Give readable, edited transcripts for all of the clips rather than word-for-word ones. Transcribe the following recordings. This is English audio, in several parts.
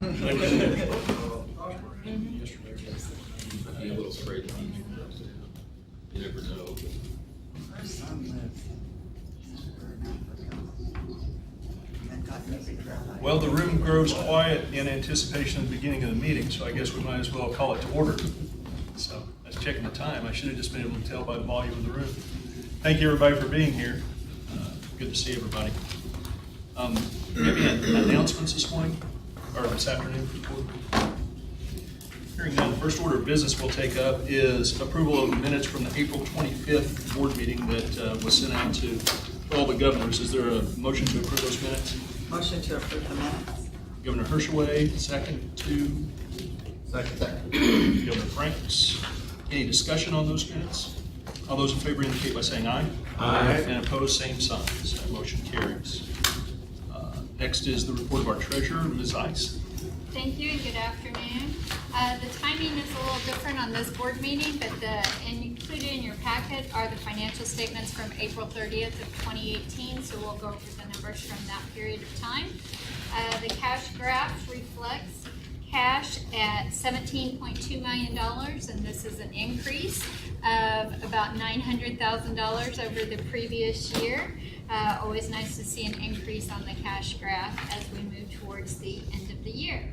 Yesterday, I'd be a little afraid of you. You never know. Our son lives in Well, the room grows quiet in anticipation of the beginning of the meeting, so I guess we might as well call it to order. So I was checking the time. I should have just been able to tell by the volume of the room. Thank you, everybody, for being here. Good to see everybody. Maybe announcements this morning or this afternoon for the board? Hearing none, the first order of business we'll take up is approval of the minutes from the April 25th board meeting that was sent out to all the governors. Is there a motion to approve those minutes? Motion to approve the minutes. Governor Hershaway, second to Second. Governor Franks. Any discussion on those minutes? All those in favor indicate by saying aye. Aye. And opposed, same signs. That motion carries. Next is the report of our treasurer, Ms. Ice. Thank you and good afternoon. The timing is a little different on this board meeting, but included in your packet are the financial statements from April 30th of 2018, so we'll go over the numbers from that period of time. The cash graph reflects cash at $17.2 million, and this is an increase of about $900,000 over the previous year. Always nice to see an increase on the cash graph as we move towards the end of the year.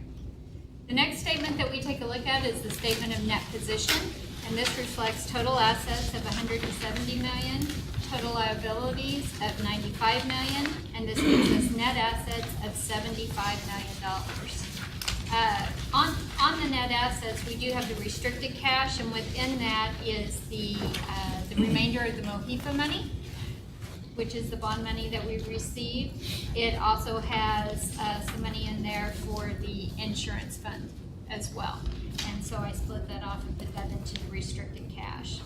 The next statement that we take a look at is the statement of net position, and this reflects total assets of $170 million, total liabilities of $95 million, and this gives us net assets of $75 million. On the net assets, we do have the restricted cash, and within that is the remainder of the MOHIFA money, which is the bond money that we've received. It also has some money in there for the insurance fund as well. And so I split that off and put that into the restricted cash.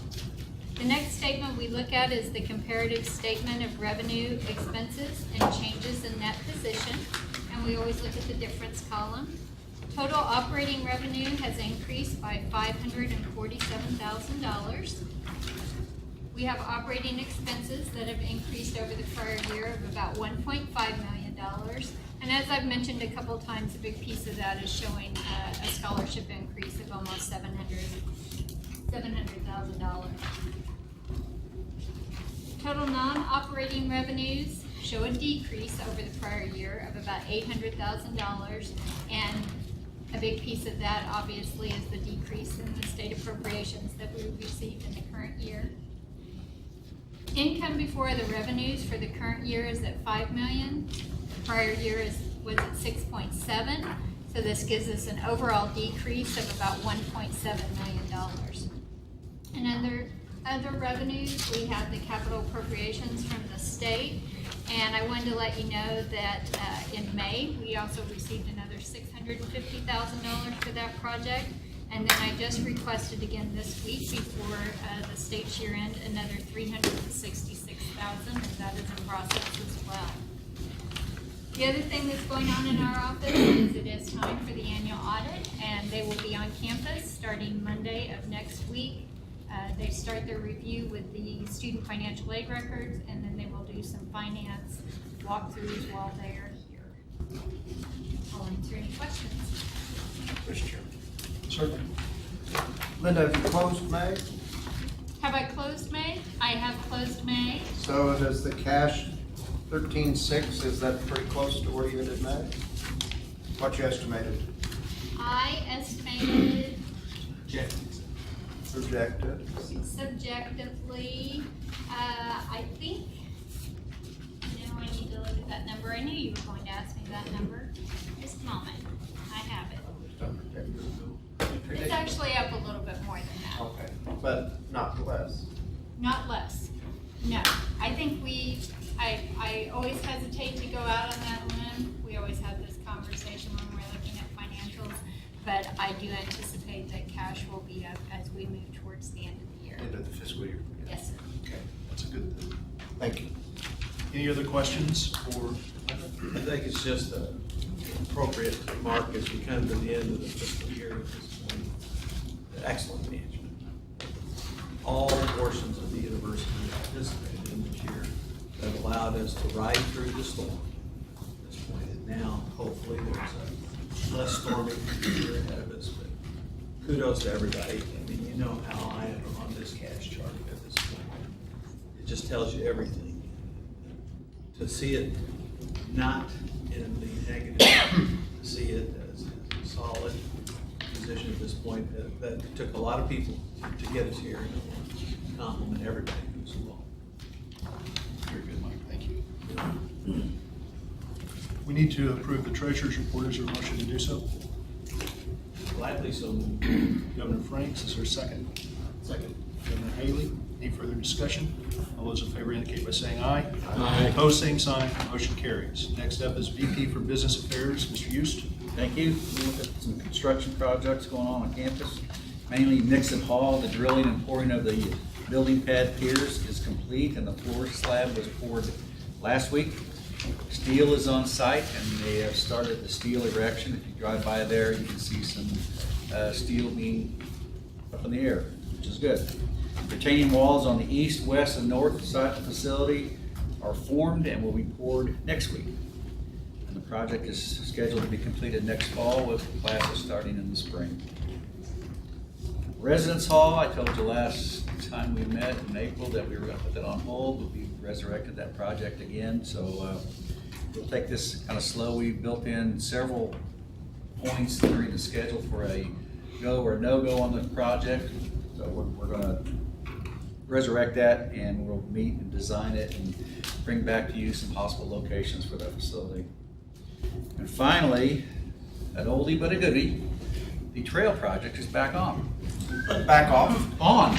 The next statement we look at is the comparative statement of revenue, expenses, and changes in net position. And we always look at the difference column. Total operating revenue has increased by $547,000. We have operating expenses that have increased over the prior year of about $1.5 million. And as I've mentioned a couple times, a big piece of that is showing a scholarship increase of almost $700,000. Total non-operating revenues show a decrease over the prior year of about $800,000. And a big piece of that obviously is the decrease in the state appropriations that we received in the current year. Income before the revenues for the current year is at $5 million. The prior year was at 6.7. So this gives us an overall decrease of about $1.7 million. And under other revenues, we have the capital appropriations from the state. And I wanted to let you know that in May, we also received another $650,000 for that project. And then I just requested again this week before the state's year end another $366,000, and that is in process as well. The other thing that's going on in our office is it is time for the annual audit, and they will be on campus starting Monday of next week. They start their review with the student financial aid records, and then they will do some finance walkthroughs while they are here. I'll answer any questions. Mr. Chairman. Certainly. Linda, have you closed May? Have I closed May? I have closed May. So does the cash 13.6, is that pretty close to where you ended May? What you estimated? I estimated Projected? subjectively, I think, I need to look at that number. I knew you were going to ask me that number. Just a moment. I have it. It's actually up a little bit more than that. Okay, but not less. Not less. No. I think I always hesitate to go out on that limb. We always have this conversation when we're looking at financials, but I do anticipate that cash will be up as we move towards the end of the year. End of the fiscal year. Yes, sir. Okay, that's a good thing. Thank you. Any other questions for Linda? I think it's just appropriate to mark as we come to the end of the fiscal year at this point, excellent management. All portions of the university participated in this year that allowed us to ride through the storm at this point. And now, hopefully, there's a less stormy year ahead of us, but kudos to everybody. I mean, you know how I am on this cash chart at this point. It just tells you everything. To see it not in the negative, to see it as a solid position at this point, that took a lot of people to get us here, and I want to compliment everybody who's involved. Very good, Mike, thank you. We need to approve the treasurer's report. Is there a motion to do so? Gladly so. Governor Franks, is there a second? Second. Governor Haley, any further discussion? All those in favor indicate by saying aye. Aye. Opposed, same sign, motion carries. Next up is VP for Business Affairs, Mr. Yost. Thank you. We look at some construction projects going on campus, mainly Nixon Hall. The drilling and pouring of the building pad piers is complete, and the floor slab was poured last week. Steel is on site, and they have started the steel erection. If you drive by there, you can see some steel being up in the air, which is good. Retaining walls on the east, west, and north side of the facility are formed and will be poured next week. And the project is scheduled to be completed next fall, with classes starting in the spring. Residence Hall, I told you last time we met in April that we were going to put that on hold, but we resurrected that project again. So we'll take this kind of slow. We built in several points during the schedule for a go or no-go on the project. So we're going to resurrect that, and we'll meet and design it and bring back to you some possible locations for that facility. And finally, an oldie but a goodie, the trail project is back on. Back off. On.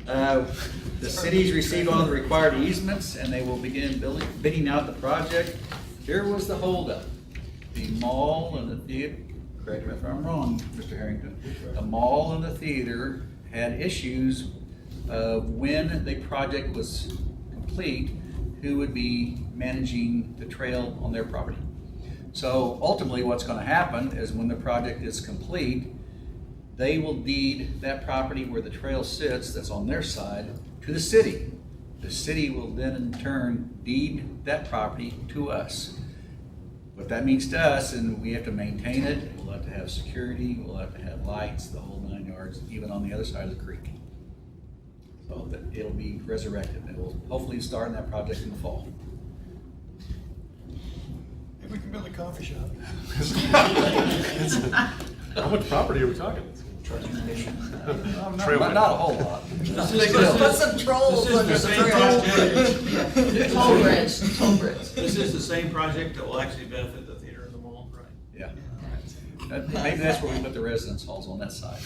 The city's received all the required easements, and they will begin bidding out the project. Here was the holdup. The mall and the theater, correct me if I'm wrong, Mr. Harrington, the mall and the theater had issues of when the project was complete, who would be managing the trail on their property. So ultimately what's going to happen is when the project is complete, they will deed that property where the trail sits, that's on their side, to the city. The city will then in turn deed that property to us. What that means to us, and we have to maintain it, we'll have to have security, we'll have to have lights, the whole 9 yards, even on the other side of the creek. So that it'll be resurrected. It will hopefully start in that project in the fall. Maybe we can build a coffee shop. How much property are we talking? Not a whole lot. Put some trolls This is under the some same trails. Toll bridge, toll bridge. This is the same project that will actually benefit the theater and the mall, right? Yeah. Maybe that's where we put the residence halls, on that side.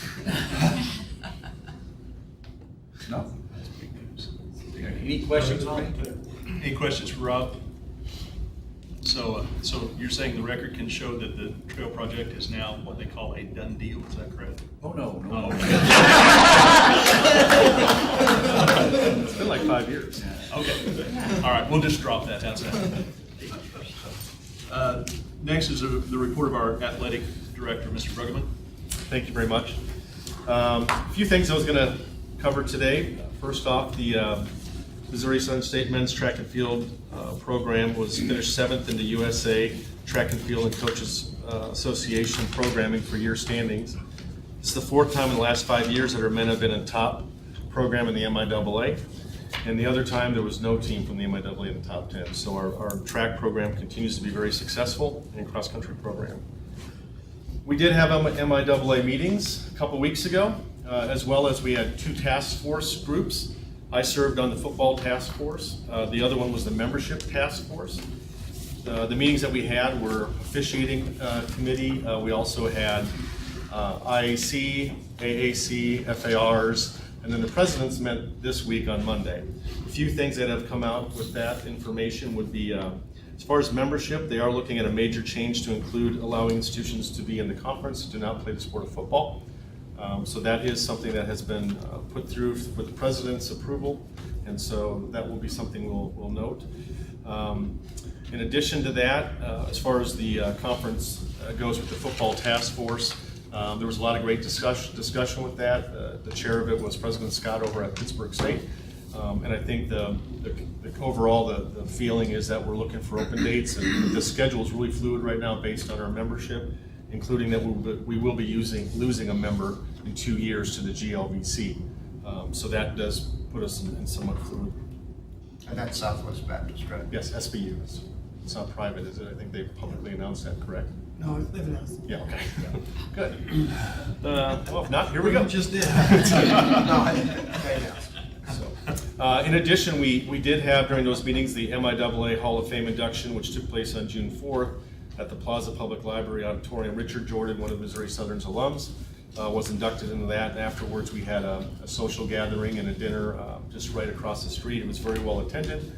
No? That's big news. Any questions for me? Any questions for Rob? So you're saying the record can show that the trail project is now what they call a done deal, is that correct? Oh, no. Oh, It's been like 5 years. okay. All right, we'll just drop that. How's that? Next is the report of our athletic director, Mr. Bruggeman. Thank you very much. A few things I was going to cover today. First off, the Missouri Sun State Men's Track and Field program was finished 7th in the USA Track and Field and Coaches Association programming for year standings. It's the 4th time in the last 5 years that our men have been in top program in the MIAA. And the other time there was no team from the MIAA in the top 10. So our track program continues to be very successful, and cross-country program. We did have MIAA meetings a couple weeks ago, as well as we had 2 task force groups. I served on the football task force. The other one was the membership task force. The meetings that we had were officiating committee. We also had IAC, AAC, FARs, and then the presidents met this week on Monday. A few things that have come out with that information would be, as far as membership, they are looking at a major change to include allowing institutions to be in the conference to not play the sport of football. So that is something that has been put through with the president's approval, and so that will be something we'll note. In addition to that, as far as the conference goes with the football task force, there was a lot of great discussion with that. The chair of it was President Scott over at Pittsburgh State. And I think the overall, the feeling is that we're looking for open dates, and the schedule is really fluid right now based on our membership, including that we will be losing a member in 2 years to the GLVC. So that does put us in somewhat fluid. And that's Southwest Baptist, right? Yes, SBU. It's not private, is it? I think they publicly announced that, correct? No, they've announced. Yeah, okay. Good. Well, if not, here we go. Just did. No, I announced. In addition, we did have during those meetings the MIAA Hall of Fame induction, which took place on June 4th at the Plaza Public Library Auditorium. Richard Jordan, one of Missouri Southern's alums, was inducted into that. And afterwards, we had a social gathering and a dinner just right across the street. It was very well attended.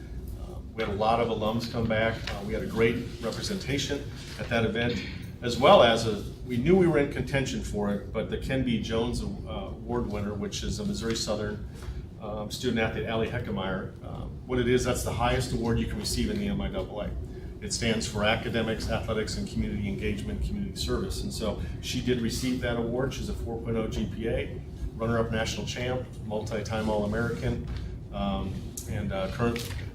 We had a lot of alums come back. We had a great representation at that event, as well as we knew we were in contention for it, but the Ken B. Jones Award winner, which is a Missouri Southern student athlete, Allie Heckemeyer. What it is, that's the highest award you can receive in the MIAA. It stands for academics, athletics, and community engagement, community service. And so she did receive that award. She's a 4.0 GPA, runner-up national champ, multi-time All-American, and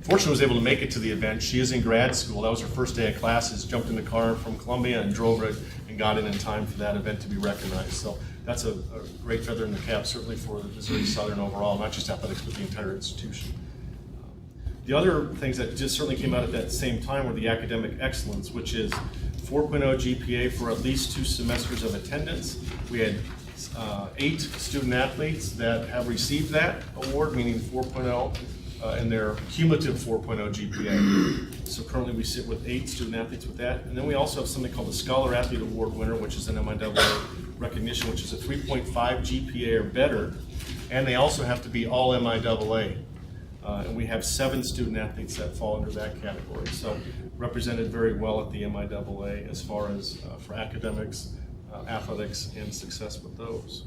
fortunately was able to make it to the event. She is in grad school. That was her first day of classes, jumped in the car from Columbia and drove it and got in time for that event to be recognized. So that's a great feather in the cap, certainly for the Missouri Southern overall, not just athletics, but the entire institution. The other things that just certainly came out at that same time were the academic excellence, which is 4.0 GPA for at least 2 semesters of attendance. We had 8 student athletes that have received that award, meaning 4.0 and their cumulative 4.0 GPA. So currently we sit with 8 student athletes with that. And then we also have something called the Scholar Athlete Award winner, which is an MIAA recognition, which is a 3.5 GPA or better. And they also have to be all MIAA. And we have 7 student athletes that fall under that category. So represented very well at the MIAA as far as for academics, athletics, and success with those.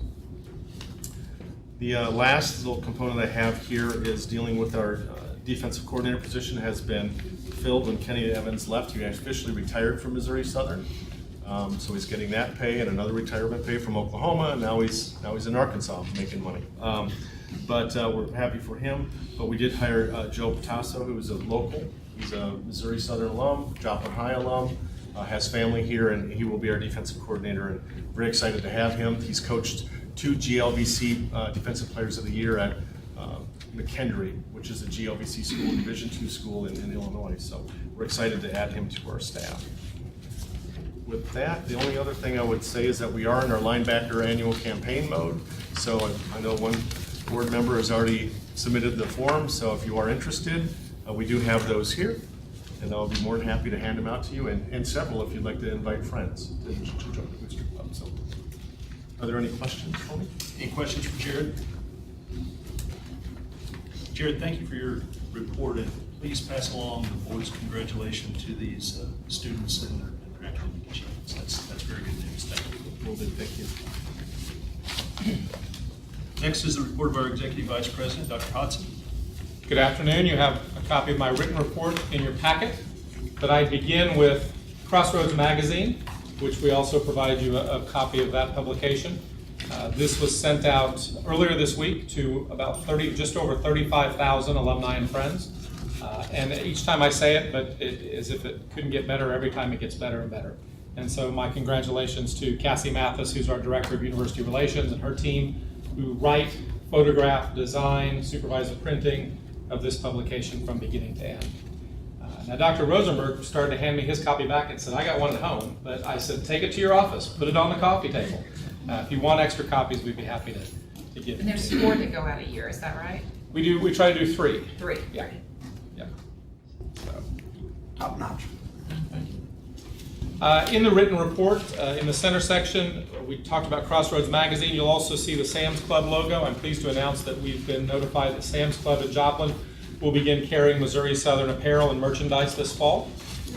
The last little component I have here is dealing with our defensive coordinator position has been filled when Kenny Evans left. He officially retired from Missouri Southern. So he's getting that pay and another retirement pay from Oklahoma, and now he's in Arkansas making money. But we're happy for him. But we did hire Joe Patasso, who is a local. He's a Missouri Southern alum, Joplin High alum, has family here, and he will be our defensive coordinator, and very excited to have him. He's coached 2 GLVC Defensive Players of the Year at McKendree, which is a GLVC school, Division II school in Illinois. So we're excited to add him to our staff. With that, the only other thing I would say is that we are in our linebacker annual campaign mode. So I know one board member has already submitted the form, so if you are interested, we do have those here, and I'll be more than happy to hand them out to you, and several if you'd like to invite friends to join the Booster Club. So, are there any questions for me? Any questions for Jared? Jared, thank you for your report, and please pass along the board's congratulations to these students and their academic achievements. That's very good news. Thank you. Will do. Thank you. Next is the report of our Executive Vice President, Dr. Hodson. Good afternoon. You have a copy of my written report in your packet. But I begin with Crossroads Magazine, which we also provide you a copy of that publication. This was sent out earlier this week to about just over 35,000 alumni and friends. And each time I say it, but as if it couldn't get better, every time it gets better and better. And so my congratulations to Cassie Mathis, who's our Director of University Relations, and her team, who write, photograph, design, supervise the printing of this publication from beginning to end. Now, Dr. Rosenberg started to hand me his copy back and said, I got one at home, but I said, take it to your office, put it on the coffee table. If you want extra copies, we'd be happy to give And you. there's 4 that go out a year, is that right? We try to do 3. 3. Yeah. Yeah. So. Top notch. In the written report, in the center section, we talked about Crossroads Magazine. You'll also see the Sam's Club logo. I'm pleased to announce that we've been notified that Sam's Club in Joplin will begin carrying Missouri Southern apparel and merchandise this fall.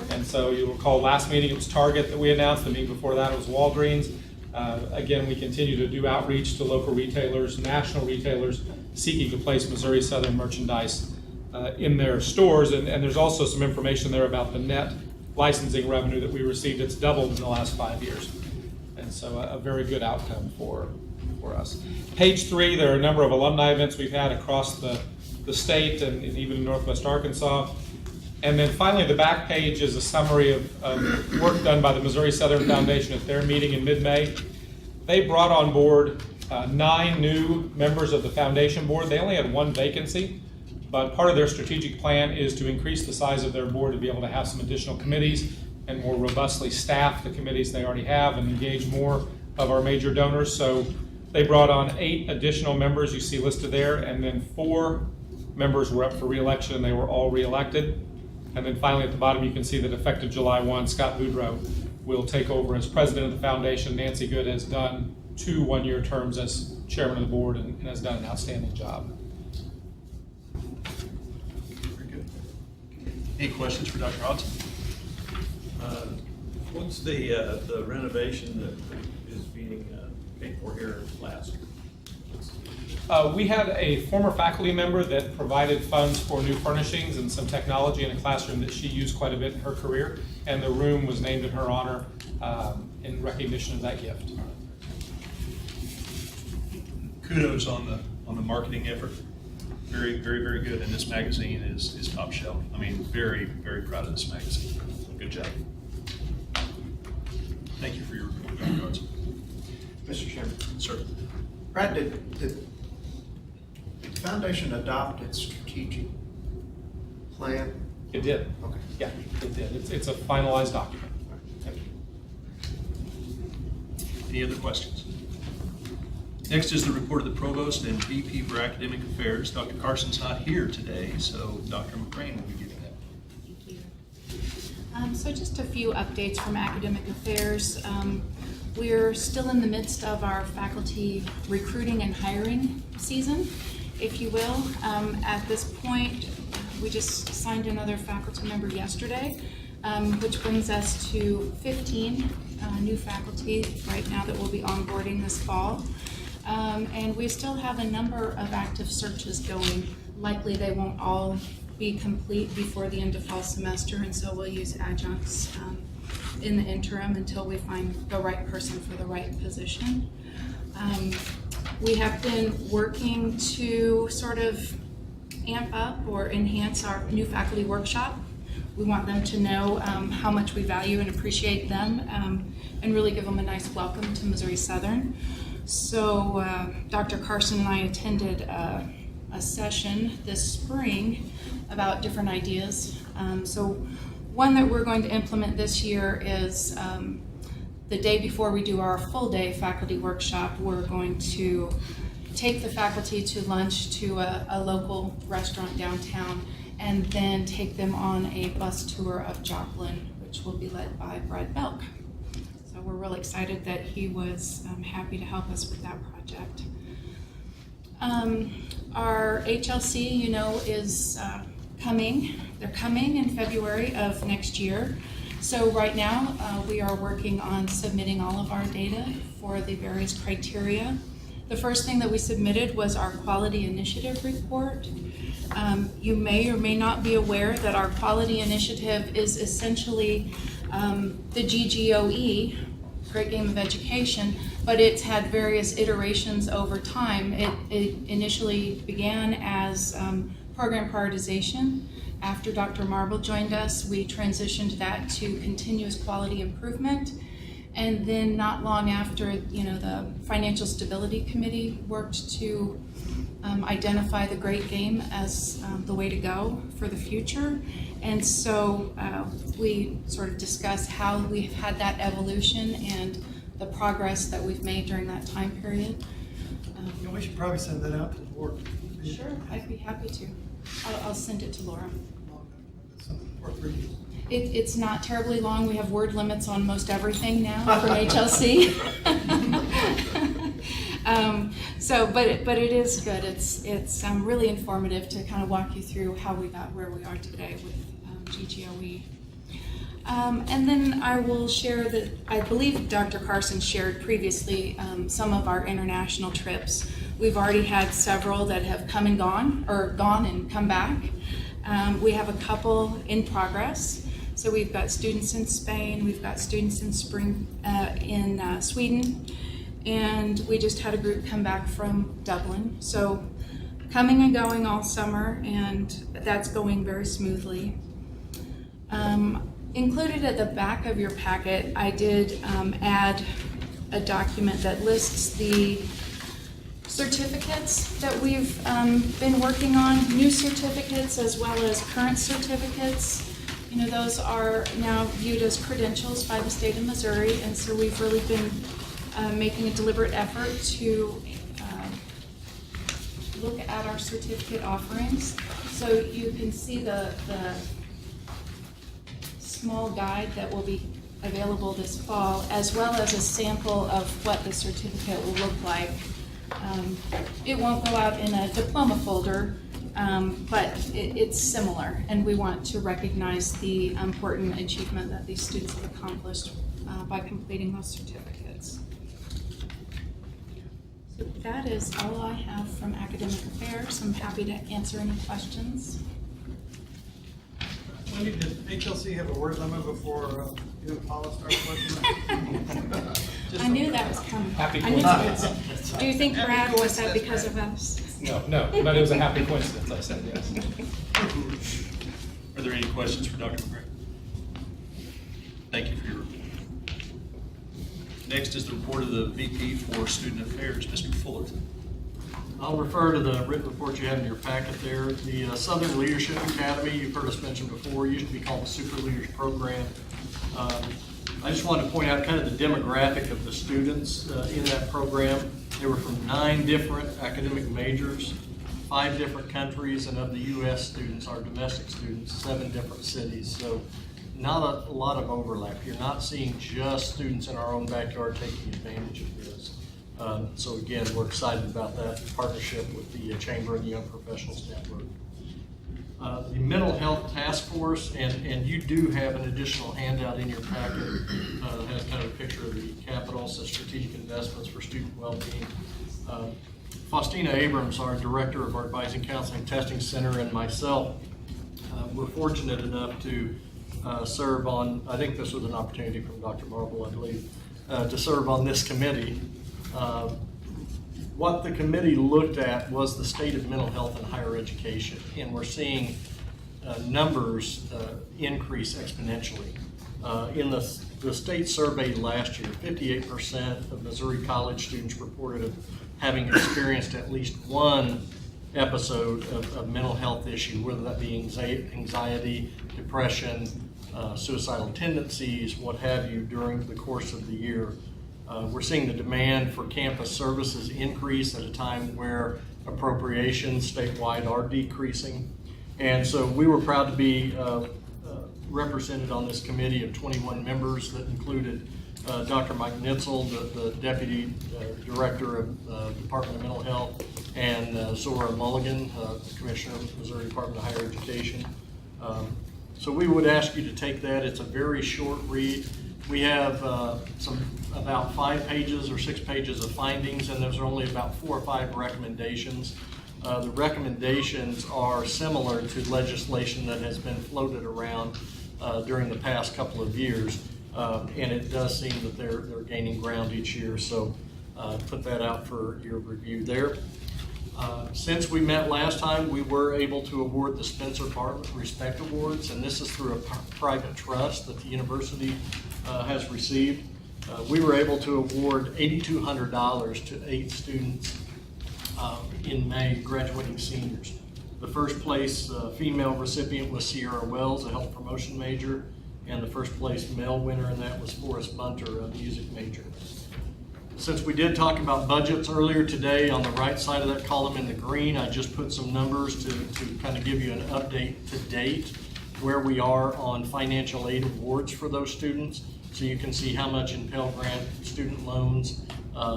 And so you'll recall last meeting it was Target that we announced. The meeting before that it was Walgreens. Again, we continue to do outreach to local retailers, national retailers, seeking to place Missouri Southern merchandise in their stores. And there's also some information there about the net licensing revenue that we received. It's doubled in the last 5 years. And so a very good outcome for us. Page 3, there are a number of alumni events we've had across the the state and even in Northwest Arkansas. And then finally, the back page is a summary of work done by the Missouri Southern Foundation at their meeting in mid-May. They brought on board 9 new members of the foundation board. They only had 1 vacancy, but part of their strategic plan is to increase the size of their board to be able to have some additional committees and more robustly staff the committees they already have and engage more of our major donors. So they brought on 8 additional members you see listed there, and then 4 members were up for re-election and they were all re-elected. And then finally at the bottom you can see that effective July 1, Scott Boudreau will take over as president of the foundation. Nancy Good has done 2 one-year terms as chairman of the board and has done an outstanding job. Very good. Any questions for Dr. Hodson? What's the renovation that is being paid for here last? We had a former faculty member that provided funds for new furnishings and some technology in a classroom that she used quite a bit in her career, and the room was named in her honor in recognition of that gift. Kudos on the marketing effort. Very, very, very good. And this magazine is top shelf. I mean, very, very proud of this magazine. Good job. Thank you for your report, Dr. Hodson. Mr. Chairman. Sir. Brad, did the foundation adopt its strategic plan? It did. Okay. Yeah, it did. It's a finalized document. Thank you. Any other questions? Next is the report of the Provost and VP for Academic Affairs. Dr. Carson's not here today, so Dr. McCrane will be giving that. Thank you. So just a few updates from Academic Affairs. We're still in the midst of our faculty recruiting and hiring season, if you will. At this point, we just signed another faculty member yesterday, which brings us to 15 new faculty right now that will be onboarding this fall. And we still have a number of active searches going. Likely they won't all be complete before the end of fall semester, and so we'll use adjuncts in the interim until we find the right person for the right position. We have been working to sort of amp up or enhance our new faculty workshop. We want them to know how much we value and appreciate them and really give them a nice welcome to Missouri Southern. So Dr. Carson and I attended a session this spring about different ideas. So one that we're going to implement this year is the day before we do our full day faculty workshop, we're going to take the faculty to lunch to a local restaurant downtown and then take them on a bus tour of Joplin, which will be led by Brad Belk. So we're really excited that he was happy to help us with that project. Our HLC, you know, is coming. They're coming in February of next year. So right now, we are working on submitting all of our data for the various criteria. The first thing that we submitted was our quality initiative report. You may or may not be aware that our quality initiative is essentially the GGOE, Great Game of Education, but it's had various iterations over time. It initially began as program prioritization. After Dr. Marble joined us, we transitioned that to continuous quality improvement. And then not long after, you know, the Financial Stability Committee worked to identify the Great Game as the way to go for the future. And so we sort of discussed how we've had that evolution and the progress that we've made during that time period. We should probably send that out to the board. Sure, I'd be happy to. I'll send it to Laura. Worth reading. It's not terribly long. We have word limits on most everything now from HLC. But it is good. It's really informative to kind of walk you through how we got where we are today with GGOE. And then I will share that I believe Dr. Carson shared previously some of our international trips. We've already had several that have come and gone, or gone and come back. We have a couple in progress. So we've got students in Spain, we've got students in Sweden, and we just had a group come back from Dublin. So coming and going all summer, and that's going very smoothly. Included at the back of your packet, I did add a document that lists the certificates that we've been working on, new certificates as well as current certificates. You know, those are now viewed as credentials by the state of Missouri, and so we've really been making a deliberate effort to look at our certificate offerings. So you can see the small guide that will be available this fall, as well as a sample of what the certificate will look like. It won't go out in a diploma folder, but it's similar, and we want to recognize the important achievement that these students have accomplished by completing those certificates. So that is all I have from Academic Affairs. I'm happy to answer any questions. Wendy, did HLC have a word limit before you and Paula started working? I knew that was coming. Happy I knew coincidence. that was- Do you think Brad was that because of us? No, but it was a happy coincidence, I said, yes. Are there any questions for Dr. McGregor? Thank you for your report. Next is the report of the VP for Student Affairs, Mr. Fullerton. I'll refer to the written report you have in your packet there. The Southern Leadership Academy, you've heard us mention before, used to be called the Super Leaders Program. I just wanted to point out kind of the demographic of the students in that program. They were from 9 different academic majors, 5 different countries, and of the U.S. students, our domestic students, 7 different cities. So not a lot of overlap. You're not seeing just students in our own backyard taking advantage of this. So again, we're excited about that partnership with the Chamber and the Young Professionals Network. The Mental Health Task Force, and you do have an additional handout in your packet that has kind of a picture of the capital, so strategic investments for student well-being. Faustina Abrams, our Director of our Advising Counseling Testing Center, and myself, we're fortunate enough to serve on, I think this was an opportunity from Dr. Marble, I believe, to serve on this committee. What the committee looked at was the state of mental health in higher education, and we're seeing numbers increase exponentially. In the state survey last year, 58% of Missouri college students reported of having experienced at least one episode of mental health issue, whether that be anxiety, depression, suicidal tendencies, what have you, during the course of the year. We're seeing the demand for campus services increase at a time where appropriations statewide are decreasing. And so we were proud to be represented on this committee of 21 members that included Dr. Mike Nitzel, the Deputy Director of the Department of Mental Health, and Zora Mulligan, the Commissioner of the Missouri Department of Higher Education. So we would ask you to take that. It's a very short read. We have about 5 pages or 6 pages of findings, and there's only about 4 or 5 recommendations. The recommendations are similar to legislation that has been floated around during the past couple of years, and it does seem that they're gaining ground each year. So put that out for your review there. Since we met last time, we were able to award the Spencer Bartlett Respect Awards, and this is through a private trust that the university has received. We were able to award $8,200 to 8 students in May, graduating seniors. The first place female recipient was Sierra Wells, a health promotion major, and the first place male winner in that was Forrest Bunter, a music major. Since we did talk about budgets earlier today, on the right side of that column in the green, I just put some numbers to kind of give you an update to date where we are on financial aid awards for those students. So you can see how much in Pell Grant, student loans,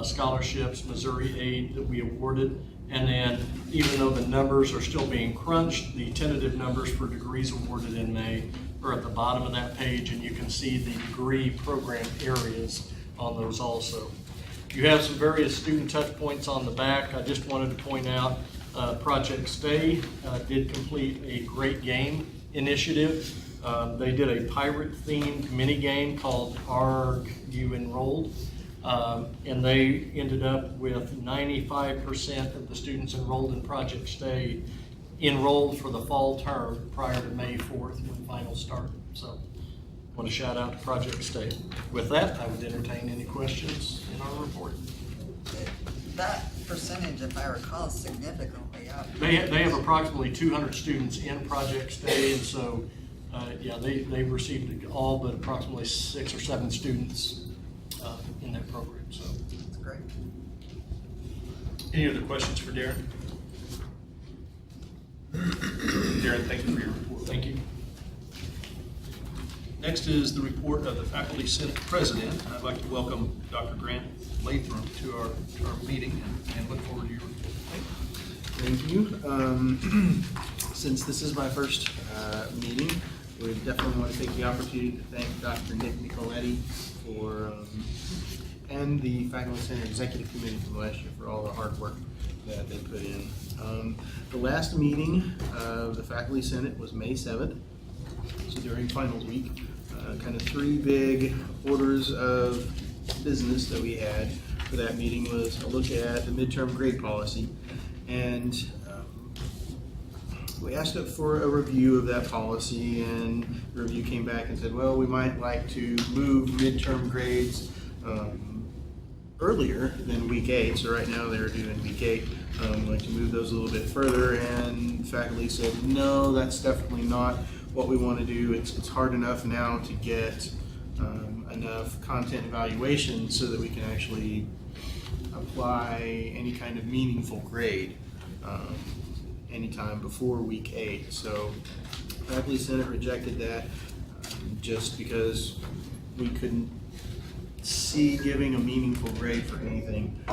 scholarships, Missouri aid that we awarded. And then even though the numbers are still being crunched, the tentative numbers for degrees awarded in May are at the bottom of that page, and you can see the degree program areas on those also. You have some various student touch points on the back. I just wanted to point out Project Stay did complete a great game initiative. They did a pirate-themed mini game called Are You Enrolled? And they ended up with 95% of the students enrolled in Project Stay enrolled for the fall term prior to May 4th when finals start. So I want to shout out to Project Stay. With that, I would entertain any questions in our report. That percentage, if I recall, is significantly up. They have approximately 200 students in Project Stay, and so, yeah, they've received all but approximately 6 or 7 students in that program, so. That's great. Any other questions for Darren? Darren, thank you for your report. Thank you. Next is the report of the Faculty Senate President. I'd like to welcome Dr. Grant Latham to our meeting and look forward to your report. Thank you. Since this is my first meeting, we definitely want to take the opportunity to thank Dr. Nick Nicoletti and the Faculty Senate Executive Committee from last year for all the hard work that they put in. The last meeting of the Faculty Senate was May 7th, so during finals week. Kind of 3 big orders of business that we had for that meeting was a look at the midterm grade policy, and we asked it for a review of that policy, and the review came back and said, well, we might like to move midterm grades earlier than week 8. So right now they're due in week 8. We'd like to move those a little bit further, and faculty said, no, that's definitely not what we want to do. It's hard enough now to get enough content evaluation so that we can actually apply any kind of meaningful grade anytime before week 8. So Faculty Senate rejected that just because we couldn't see giving a meaningful grade for anything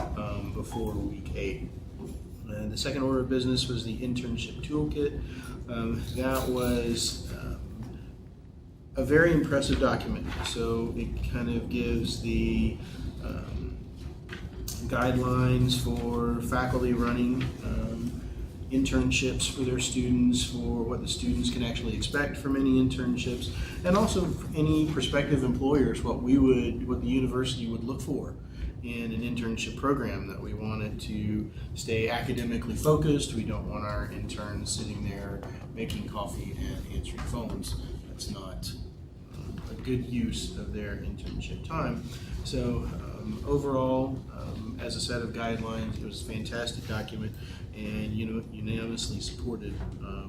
before week 8. And the second order of business was the internship toolkit. That was a very impressive document. So it kind of gives the guidelines for faculty running internships for their students, for what the students can actually expect from any internships, and also any prospective employers, what the university would look for in an internship program. That we want it to stay academically focused. We don't want our interns sitting there making coffee and answering phones. That's not a good use of their internship time. So overall, as a set of guidelines, it was a fantastic document and unanimously supported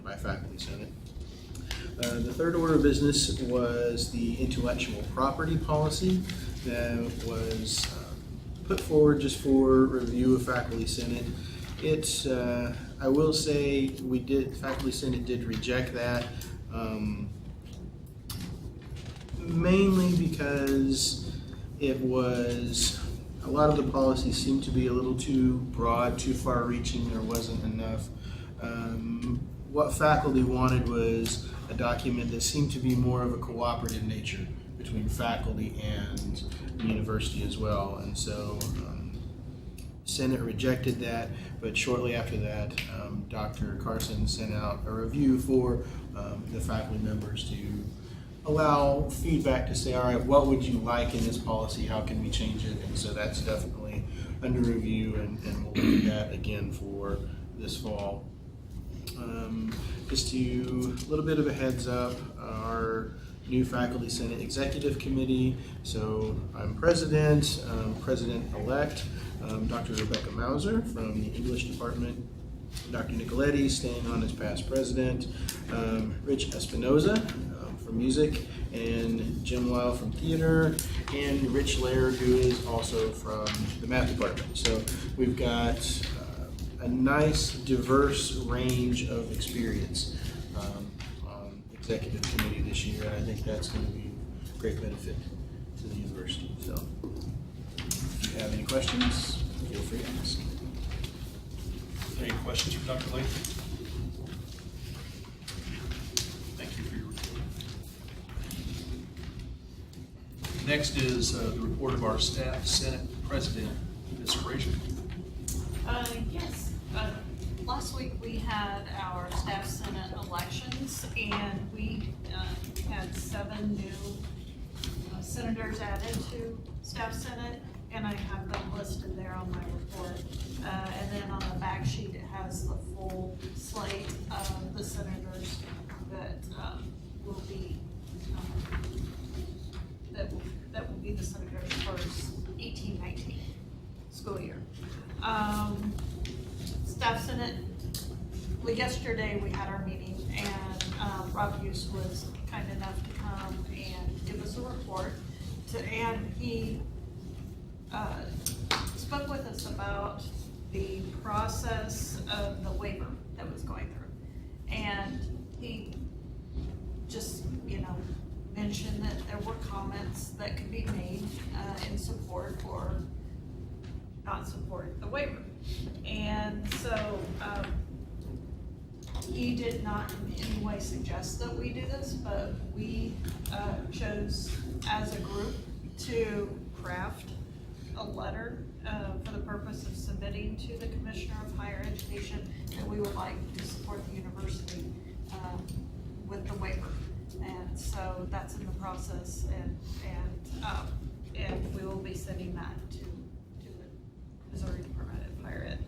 by Faculty Senate. The third order of business was the intellectual property policy that was put forward just for review of Faculty Senate. It's, I will say, Faculty Senate did reject that, mainly because it was, a lot of the policies seemed to be a little too broad, too far-reaching. There wasn't enough. What faculty wanted was a document that seemed to be more of a cooperative nature between faculty and the university as well. And so Senate rejected that, but shortly after that, Dr. Carson sent out a review for the faculty members to allow feedback to say, all right, what would you like in this policy? How can we change it? And so that's definitely under review, and we'll do that again for this fall. Just a little bit of a heads up, our new Faculty Senate Executive Committee. So I'm president, president-elect, Dr. Rebecca Mauser from the English Department, Dr. Nicoletti staying on as past president, Rich Espinoza from music, and Jim Lyle from theater, and Rich Laird, who is also from the math department. So we've got a nice, diverse range of experience on executive committee this year, and I think that's going to be a great benefit to the university. So if you have any questions, feel free to ask. Any questions for Dr. Latham? Thank you for your report. Next is the report of our staff Senate President, Ms. Frazier. Yes. Last week we had our staff senate elections, and we had 7 new senators added to staff senate, and I have them listed there on my report. And then on the back sheet, it has the full slate of the senators that will be, that will be the senators for 18-19 school year. Staff Senate, yesterday we had our meeting, and Rob Hughes was kind enough to come and give us a report. And he spoke with us about the process of the waiver that was going through. And he just, mentioned that there were comments that could be made in support or not support the waiver. And so he did not in any way suggest that we do this, but we chose as a group to craft a letter for the purpose of submitting to the Commissioner of Higher Education that we would like to support the university with the waiver. And so that's in the process, and we will be sending that to the Missouri Department of Higher Ed.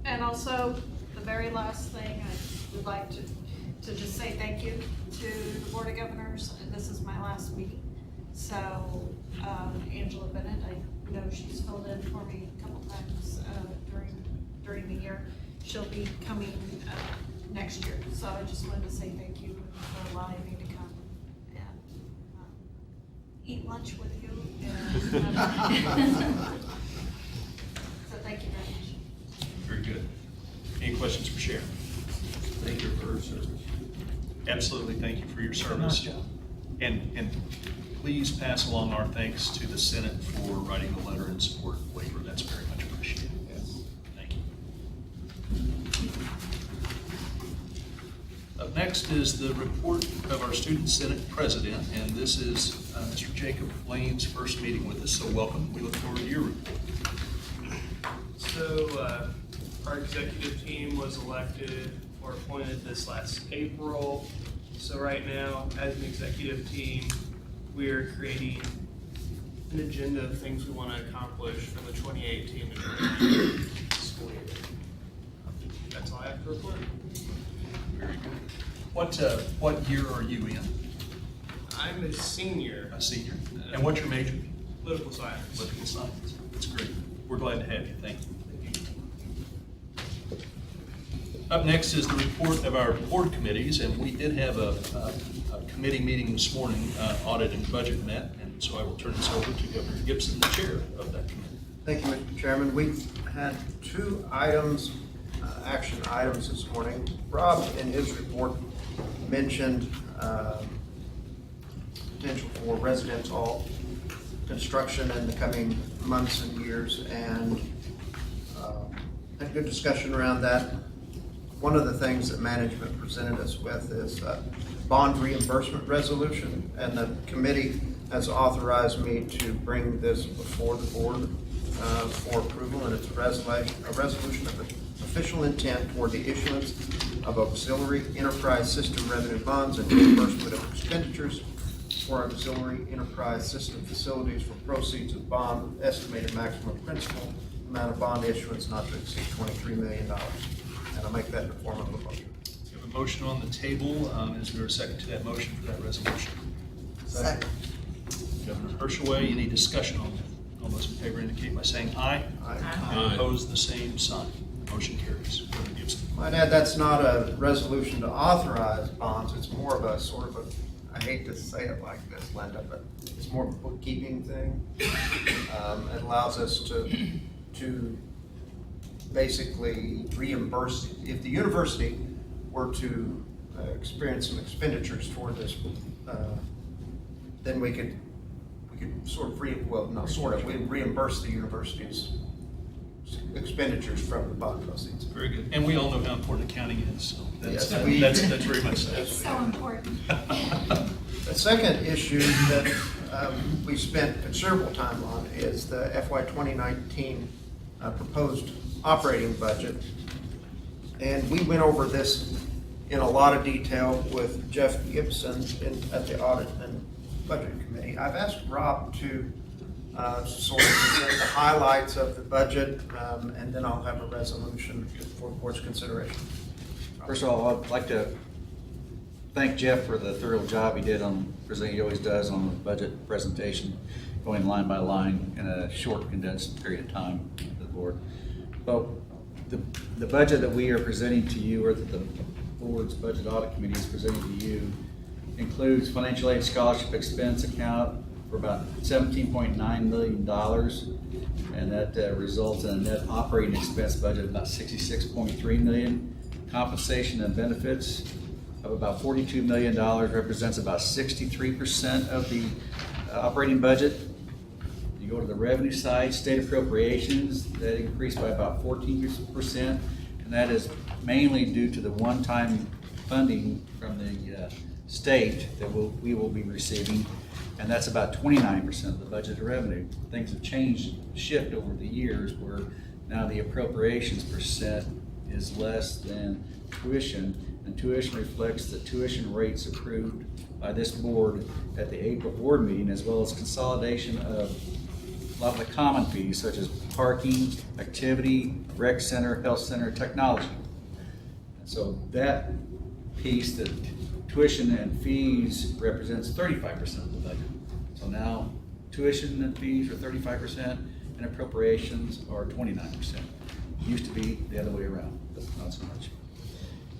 And also, the very last thing, I would like to just say thank you to the Board of Governors. This is my last meeting. So Angela Bennett, I know she's filled in for me a couple times during the year. She'll be coming next year. So I just wanted to say thank you for allowing me to come and eat lunch with you. So thank you very much. Very good. Any questions for Sharon? Thank you for her service. Absolutely, thank you for your service. And please pass along our thanks to the Senate for writing the letter in support of the waiver. That's very much appreciated. Yes. Thank you. Up next is the report of our Student Senate President, and this is Mr. Jacob Lane's first meeting with us, so welcome. We look forward to your report. So our executive team was elected or appointed this last April. So right now, as an executive team, we are creating an agenda of things we want to accomplish for the 2018 and 2019 school year. That's all I have to report. Very good. What year are you in? I'm a senior. A senior. And what's your major? Political science. Political science. That's great. We're glad to have you. Thank you. Up next is the report of our board committees, and we did have a committee meeting this morning, audit and budget met, and so I will turn this over to Governor Gibson, the chair of that committee. Thank you, Mr. Chairman. We've had two items, action items this morning. Rob, in his report, mentioned potential for residential construction in the coming months and years, and had a good discussion around that. One of the things that management presented us with is a bond reimbursement resolution, and the committee has authorized me to bring this before the board for approval, and it's a resolution of official intent toward the issuance of auxiliary enterprise system revenue bonds and reimbursement of expenditures for auxiliary enterprise system facilities for proceeds of bond, estimated maximum principal amount of bond issuance not to exceed $23 million. And I'll make that in the form of a motion. We have a motion on the table. Is there a second to that motion for that resolution? Second. Governor Herschelway, any discussion on that? All those in favor indicate by saying aye. Aye. Opposed, the same sign. Motion carries. Governor Gibson. Might add, that's not a resolution to authorize bonds. It's more of a sort of a, I hate to say it like this, Linda, but it's more of a bookkeeping thing. It allows us to basically reimburse, if the university were to experience some expenditures toward this, then we could sort of we'd reimburse the university's expenditures from the bond proceeds. Very good. And we all know how important accounting is, so that's, Yes, that's very much so. It's so important. The second issue that we spent considerable time on is the FY 2019 proposed operating budget. And we went over this in a lot of detail with Jeff Gibson at the Audit and Budget Committee. me. I've asked Rob to sort of present the highlights of the budget, and then I'll have a resolution for the board's consideration. First of all, I'd like to thank Jeff for the thorough job he did on presenting, he always does on the budget presentation, going line by line in a short condensed period of time to the board. But the budget that we are presenting to you, or that the board's budget audit committee is presenting to you, includes financial aid scholarship expense account for about $17.9 million, and that results in a net operating expense budget of about $66.3 million. Compensation and benefits of about $42 million represents about 63% of the operating budget. You go to the revenue side, state appropriations, that increased by about 14%, and that is mainly due to the one-time funding from the state that we will be receiving, and that's about 29% of the budget revenue. Things have changed, shift over the years, where now the appropriations percent is less than tuition, and tuition reflects the tuition rates approved by this board at the April board meeting, as well as consolidation of a lot of the common fees such as parking, activity, rec center, health center, technology. And so that piece, the tuition and fees, represents 35% of the budget. So now tuition and fees are 35% and appropriations are 29%. Used to be the other way around, but not so much.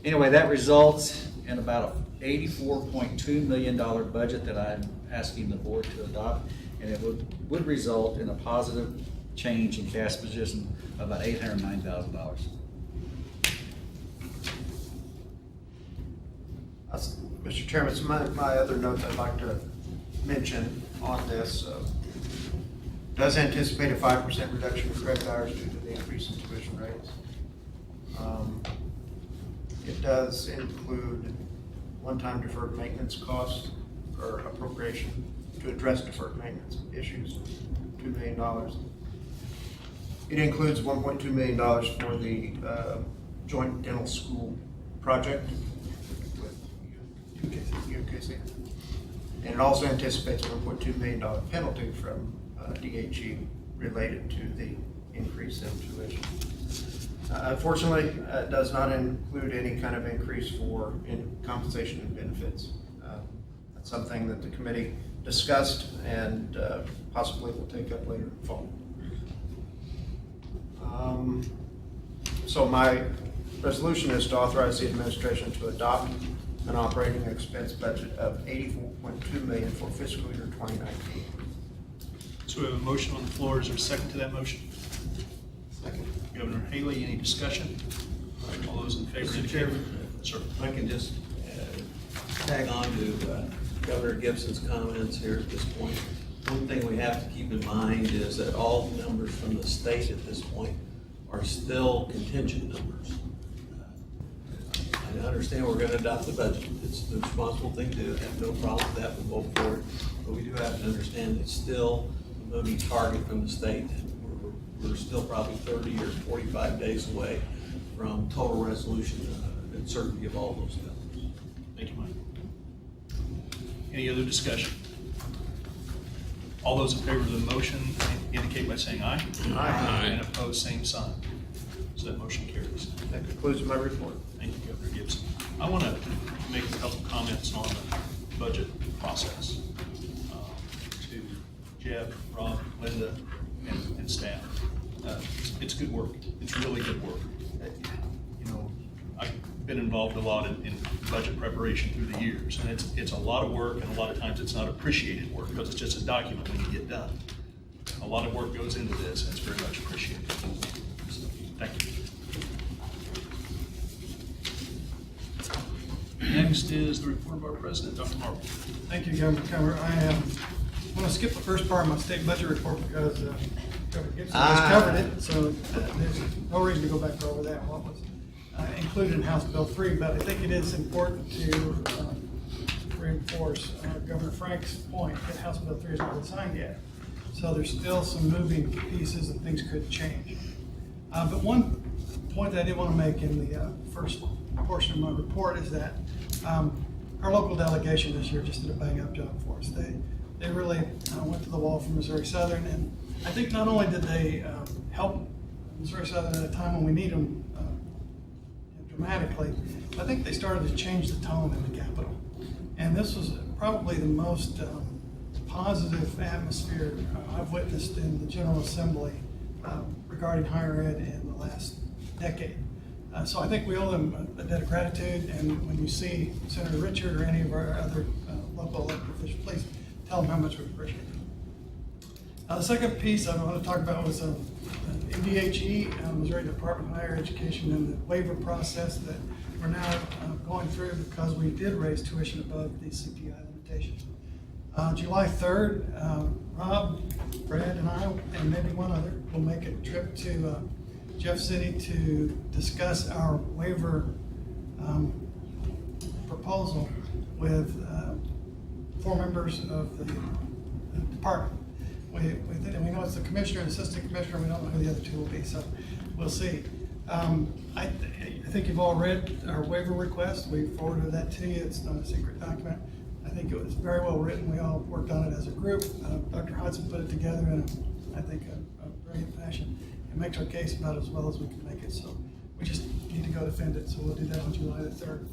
Anyway, that results in about a $84.2 million budget that I'm asking the board to adopt, and it would result in a positive change in cash position of about $809,000. Mr. Chairman, some of my other notes I'd like to mention on this. Does anticipate a 5% reduction in credit hours due to the increase in tuition rates. It does include one-time deferred maintenance costs or appropriation to address deferred maintenance issues, $2 million. It includes $1.2 million for the joint dental school project with UKC. And it also anticipates a $1.2 million penalty from DHE related to the increase in tuition. Unfortunately, it does not include any kind of increase for compensation and benefits. That's something that the committee discussed and possibly will take up later in the fall. So my resolution is to authorize the administration to adopt an operating expense budget of $84.2 million for fiscal year 2019. So we have a motion on the floor. Is there a second to that motion? Second. Governor Haley, any discussion? All those in favor? Mr. Chairman, Sir. I can just tag on to Governor Gibson's comments here at this point. One thing we have to keep in mind is that all numbers from the state at this point are still contingent numbers. I understand we're going to adopt the budget. It's the responsible thing to do. I have no problem with that. We'll vote for it. But we do have to understand it's still a moving target from the state. We're still probably 30 or 45 days away from total resolution and certainty of all those numbers. Thank you, Mike. Any other discussion? All those in favor of the motion indicate by saying aye. Aye. And opposed, same sign. So that motion carries. That concludes my report. Thank you, Governor Gibson. I want to make a couple comments on the budget process to Jeff, Rob, Linda, and staff. It's good work. It's really good work. You know, I've been involved a lot in budget preparation through the years, and it's a lot of work, and a lot of times it's not appreciated work because it's just a document when you get done. A lot of work goes into this, and it's very much appreciated. So, thank you. Next is the report of our president, Dr. Marble. Thank you, Governor Comer. I want to skip the first part of my state budget report because Governor Gibson has covered it, so there's no reason to go back over that. What was included in House Bill 3, but I think it is important to reinforce Governor Frank's point that House Bill 3 has not been signed yet. So there's still some moving pieces and things could change. But one point that I did want to make in the first portion of my report is that our local delegation this year just did a bang-up job for us. they really went to the wall for Missouri Southern. And I think not only did they help Missouri Southern at a time when we need them dramatically, I think they started to change the tone in the Capitol. And this was probably the most positive atmosphere I've witnessed in the General Assembly regarding higher ed in the last decade. So I think we owe them a debt of gratitude, and when you see Senator Richard or any of our other local elected officials, please tell them how much we appreciate it. The second piece I want to talk about was MDHE, Missouri Department of Higher Education, and the waiver process that we're now going through because we did raise tuition above the CPI limitation. July 3rd, Rob, Brad, and I, and maybe one other, will make a trip to Jeff City to discuss our waiver proposal with 4 members of the department. We know it's the commissioner and assistant commissioner. We don't know who the other 2 will be, so we'll see. I think you've all read our waiver request. We forwarded that to you. It's not a secret document. I think it was very well written. We all worked on it as a group. Dr. Hudson put it together in, I think, a brilliant fashion. It makes our case about as well as we can make it. So we just need to go defend it. So we'll do that on July the 3rd.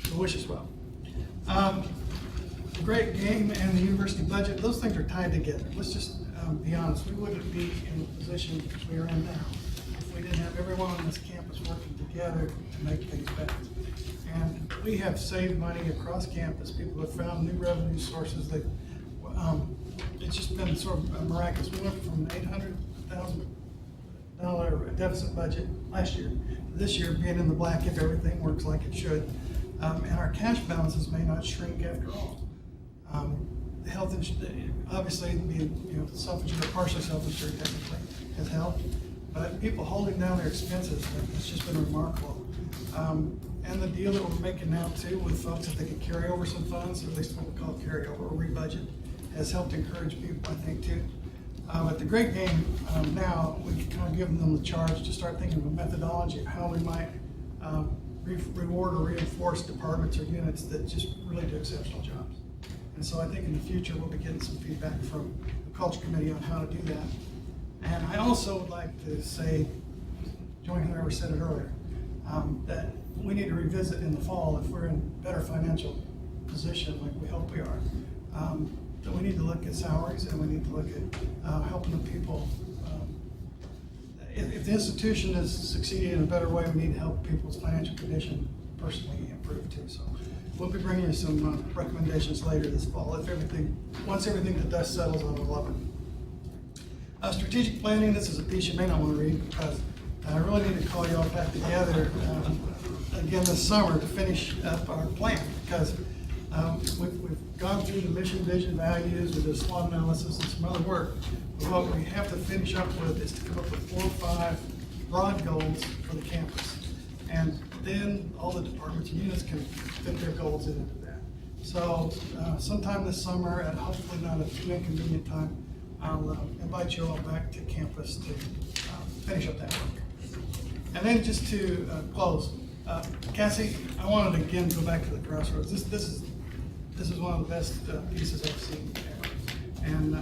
So wish us well. The great game and the university budget, those things are tied together. Let's just be honest. We wouldn't be in the position we are in now if we didn't have everyone on this campus working together to make things better. And we have saved money across campus. People have found new revenue sources. It's just been sort of miraculous. We went from an $800,000 deficit budget last year to this year being in the black if everything works like it should. And our cash balances may not shrink after all. The health insurance, obviously, being self-insured or partially self-insured technically has helped, but people holding down their expenses, it's just been remarkable. And the deal that we're making now too with folks that they can carry over some funds, or at least what we call carryover or rebudget, has helped encourage people, I think, too. At the great game now, we've kind of given them the charge to start thinking of a methodology of how we might reward or reinforce departments or units that just really do exceptional jobs. And so I think in the future we'll be getting some feedback from the Culture Committee on how to do that. And I also would like to say, join whoever said it earlier, that we need to revisit in the fall if we're in better financial position like we hope we are. That we need to look at salaries and we need to look at helping the people. If the institution is succeeding in a better way, we need to help people's financial condition personally improve too. So we'll be bringing you some recommendations later this fall. Once everything the dust settles on 11. Strategic planning, this is a piece you may not want to read because I really need to call you all back together again this summer to finish up our plan because we've gone through the mission, vision, values, with the SWOT analysis and some other work. But what we have to finish up with is to come up with 4 or 5 broad goals for the campus. And then all the departments and units can fit their goals into that. So sometime this summer, at hopefully not a too inconvenient time, I'll invite you all back to campus to finish up that work. And then just to close, Cassie, I wanted to again go back to the crossroads. This is one of the best pieces I've seen ever. And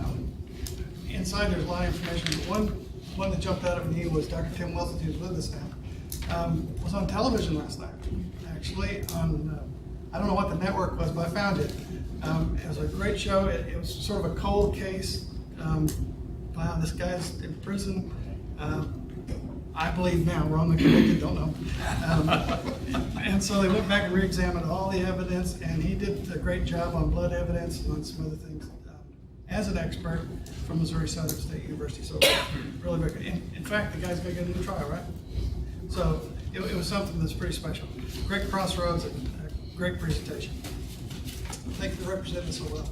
inside there's a lot of information, but one that jumped out at me was Dr. Tim Wilson, who's with us now, was on television last night, actually, on, I don't know what the network was, but I found it. It was a great show. It was sort of a cold case. Wow, this guy's in prison. I believe now, wrongly convicted, don't know. And so they went back and re-examined all the evidence, and he did a great job on blood evidence and on some other things as an expert from Missouri Southern State University. So really very good. In fact, the guy's going to get a new trial, right? So it was something that's pretty special. Great crossroads and a great presentation. Thank you for representing so well.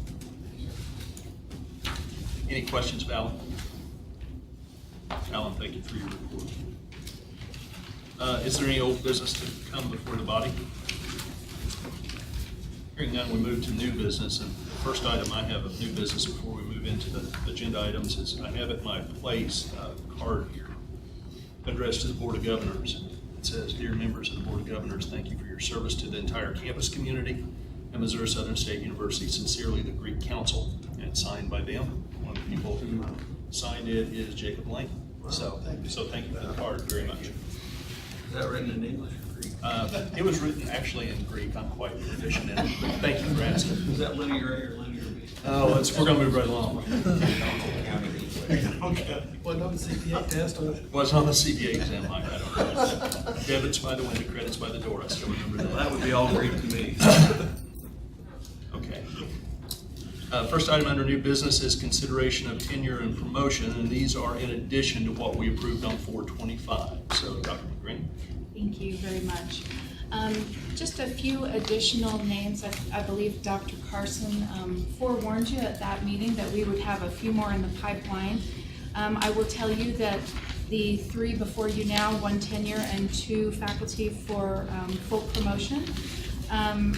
Any questions of Alan? Alan, thank you for your report. Is there any old business to come before the body? Hearing none, we move to new business. And the first item I have of new business before we move into the agenda items is I have at my place a card here addressed to the Board of Governors. It says, "Dear members of the Board of Governors, thank you for your service to the entire campus community. and Missouri Southern State University. Sincerely, the Greek Council, and signed by them. One of the people who signed it is Jacob Lane. So thank you for the card very much. Is that written in English or Greek? It was written actually in Greek. I'm quite proficient in it. Thank you for asking. Is that linear A or linear B? Oh, we're going to move right along. Wasn't on the CPA test, or? Was on the CPA exam, Mike. I don't know. Debits by the window, credits by the door. I still remember that. That would be all Greek to me. Okay. First item under new business is consideration of tenure and promotion, and these are in addition to what we approved on 425. So, Dr. McGreen. Thank you very much. Just a few additional names. I believe Dr. Carson forewarned you at that meeting that we would have a few more in the pipeline. I will tell you that the 3 before you now, 1 tenure and 2 faculty for full promotion,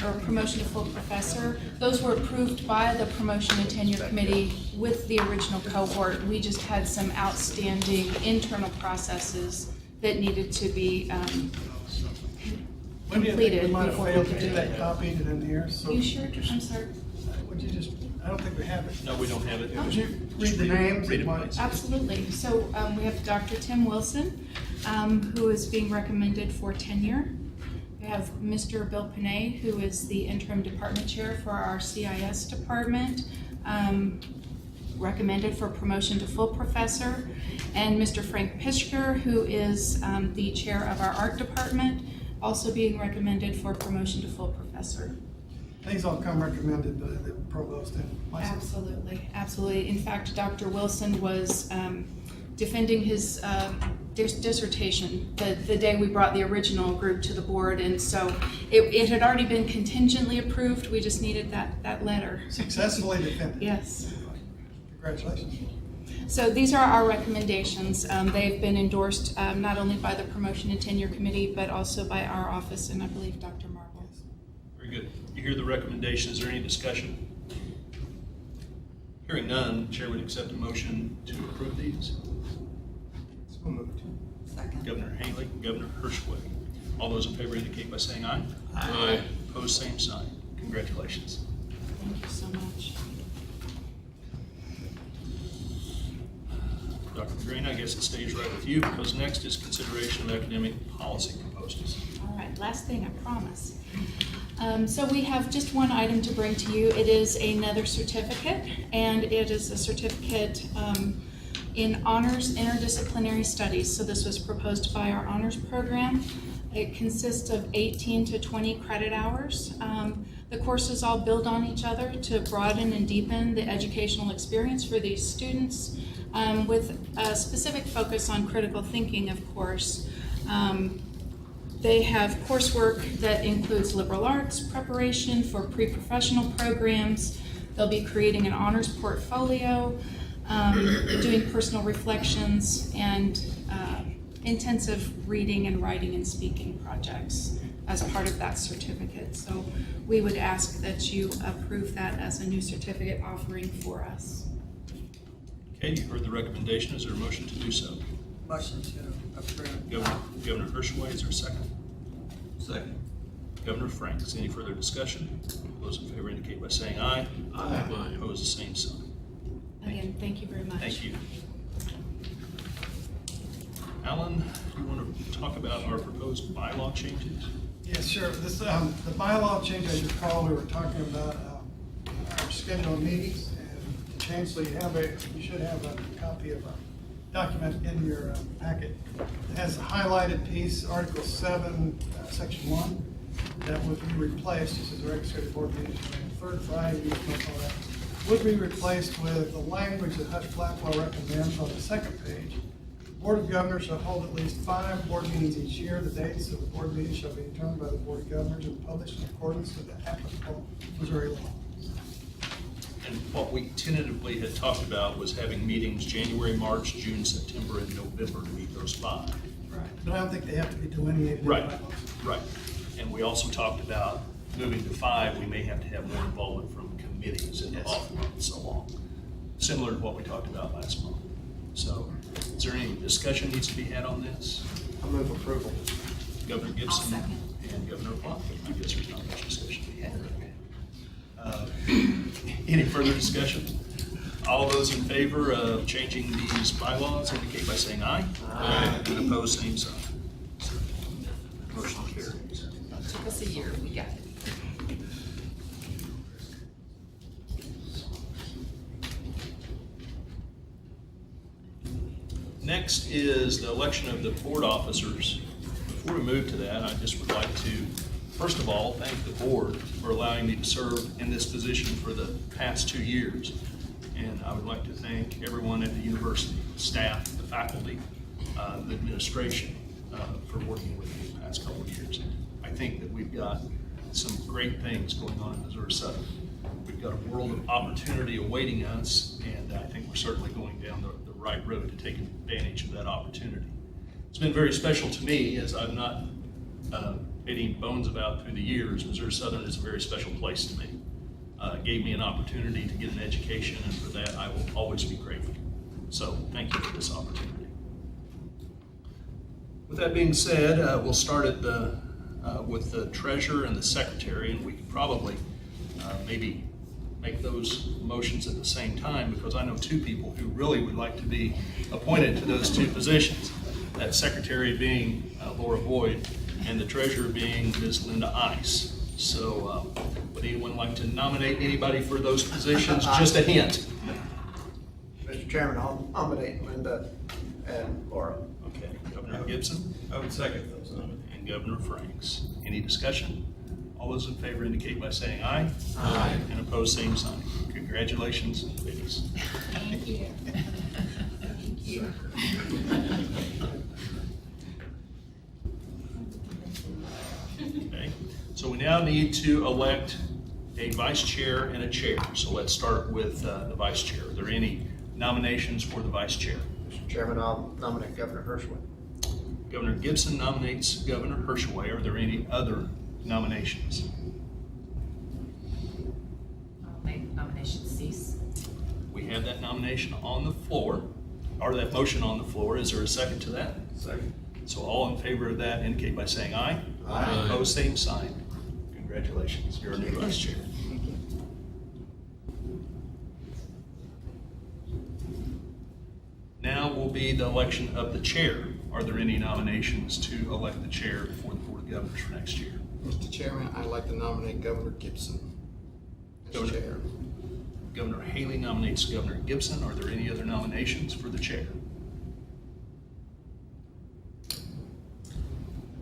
or promotion to full professor, those were approved by the promotion and tenure committee with the original cohort. We just had some outstanding internal processes that needed to be When do you think completed we might have before we failed could to do get that it. copied and in here? So You sure? I'm sorry. would you just, I don't think we have it. No, we don't have it. Would you read the names? Read it, please. Absolutely. So we have Dr. Tim Wilson, who is being recommended for tenure. We have Mr. Bill Panay, who is the interim department chair for our CIS department, recommended for promotion to full professor. And Mr. Frank Pischker, who is the chair of our art department, also being recommended for promotion to full professor. These all come recommended by the provost and myself. Absolutely, absolutely. In fact, Dr. Wilson was defending his dissertation the day we brought the original group to the board, and so it had already been contingently approved. We just needed that letter. Successfully defended. Yes. Congratulations. So these are our recommendations. They've been endorsed not only by the Promotion and Tenure Committee, but also by our office, and I believe Dr. Marble. Very good. You hear the recommendation. Is there any discussion? Hearing none, the chair would accept a motion to approve these. So moved. Second. Governor Haley, Governor Hirschway. All those in favor indicate by saying aye. Aye. Opposed, same sign. Congratulations. Thank you so much. Dr. Green, I guess it stays right with you because next is consideration of academic policy proposals. All right, last thing, I promise. So we have just one item to bring to you. It is another certificate, and it is a certificate in honors interdisciplinary studies. So this was proposed by our honors program. It consists of 18 to 20 credit hours. The courses all build on each other to broaden and deepen the educational experience for these students, with a specific focus on critical thinking, of course. They have coursework that includes liberal arts preparation for pre-professional programs. They'll be creating an honors portfolio, doing personal reflections, and intensive reading and writing and speaking projects as part of that certificate. So we would ask that you approve that as a new certificate offering for us. Okay, you heard the recommendation. Is there a motion to do so? Motion to approve. Governor Hirschway, is there a second? Second. Governor Franks, any further discussion? Those in favor indicate by saying aye. Aye. Opposed, the same sign. Again, thank you very much. Thank you. Alan, you want to talk about our proposed bylaw changes? Yes, sure. This, the bylaw change, as you recall, we were talking about our scheduled meetings and change, so you should have a copy of a document in your packet. It has a highlighted piece, Article 7, Section 1, that would be replaced, this is the Registered Board meeting, the third Friday, would be replaced with the language that Hutch Blackwell recommends on the second page. The Board of Governors shall hold at least 5 board meetings each year. The dates of the board meetings shall be determined by the Board of Governors and published in accordance with the applicable Missouri law. And what we tentatively had talked about was having meetings January, March, June, September, and November to meet those 5. Right. But I don't think they have to be delineated. Right, right. And we also talked about moving to 5, we may have to have more involvement from committees in the off month and so on. Similar to what we talked about last month. So, is there any discussion needs to be had on this? I move approval. Governor Gibson I'll second. and Governor Plotkin. I guess there's not much discussion to be had. Any further discussion? All those in favor of changing these bylaws indicate by saying aye. Aye. And opposed, same sign. Motion carries. Took us a year, we got it. Next is the election of the board officers. Before we move to that, I just would like to, first of all, thank the board for allowing me to serve in this position for the past 2 years. And I would like to thank everyone at the university, staff, the faculty, the administration, for working with me the past couple of years. I think that we've got some great things going on in Missouri Southern. We've got a world of opportunity awaiting us, and I think we're certainly going down the right road to take advantage of that opportunity. It's been very special to me, as I've not made any bones about through the years. Missouri Southern is a very special place to me. It gave me an opportunity to get an education, and for that I will always be grateful. So thank you for this opportunity. With that being said, we'll start at with the treasurer and the secretary, and we could probably maybe make those motions at the same time, because I know 2 people who really would like to be appointed to those 2 positions. That secretary being Laura Boyd, and the treasurer being Ms. Linda Ice. So would anyone like to nominate anybody for those positions? Just a hint. Mr. Chairman, I'll nominate Linda and Laura. Okay, Governor Gibson? I would second those nominations. And Governor Franks. Any discussion? All those in favor indicate by saying aye. Aye. And opposed, same sign. Congratulations, ladies. Thank you. Thank you. Okay, so we now need to elect a vice chair and a chair. So let's start with the vice chair. Are there any nominations for the vice chair? Mr. Chairman, I'll nominate Governor Hirschway. Governor Gibson nominates Governor Hirschway. Are there any other nominations? I'll make nomination cease. We have that nomination on the floor, or that motion on the floor. Is there a second to that? Second. So all in favor of that indicate by saying aye. Aye. Opposed, same sign. Congratulations, you're a new vice chair. Now will be the election of the chair. Are there any nominations to elect the chair for the Board of Governors for next year? Mr. Chairman, I'd like to nominate Governor Gibson as Governor. chair. Governor Haley nominates Governor Gibson. Are there any other nominations for the chair?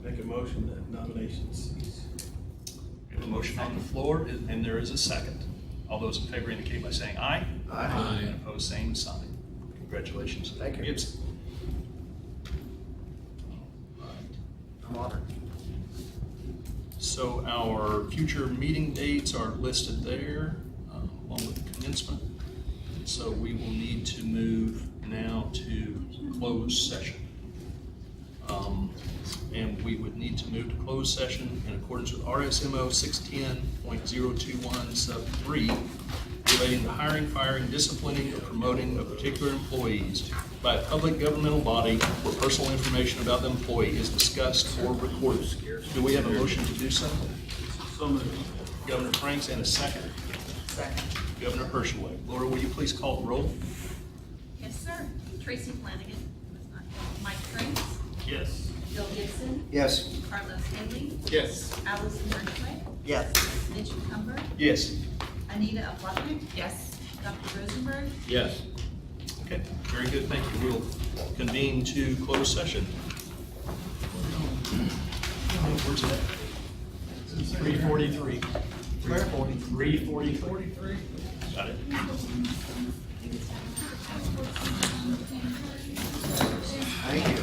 Make a motion that nominations cease. We have a motion on the floor, and there is a second. All those in favor indicate by saying aye. Aye. And opposed, same sign. Congratulations, Thank you. Gibson. I'm honored. So our future meeting dates are listed there, along with the commencement. So we will need to move now to closed session. And we would need to move to closed session in accordance with RSMO 610.021 sub 3, relating to hiring, firing, disciplining, or promoting of particular employees by a public governmental body where personal information about the employee is discussed or recorded. Do we have a motion to do so? So moved. Governor Franks, and a second. Second. Governor Hirschway. Laura, will you please call the roll? Yes, sir. Tracy Flanagan. Mike Franks. Yes. Bill Gibson. Yes. Carlos Haley. Yes. Allison Hirschway. Yes. Mitch Cumber. Yes. Anita Aplotnick. Yes. Dr. Rosenberg. Yes. Okay, very good, thank you. We'll convene to closed session. Where's that? 343. 343. Got it. Thank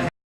you.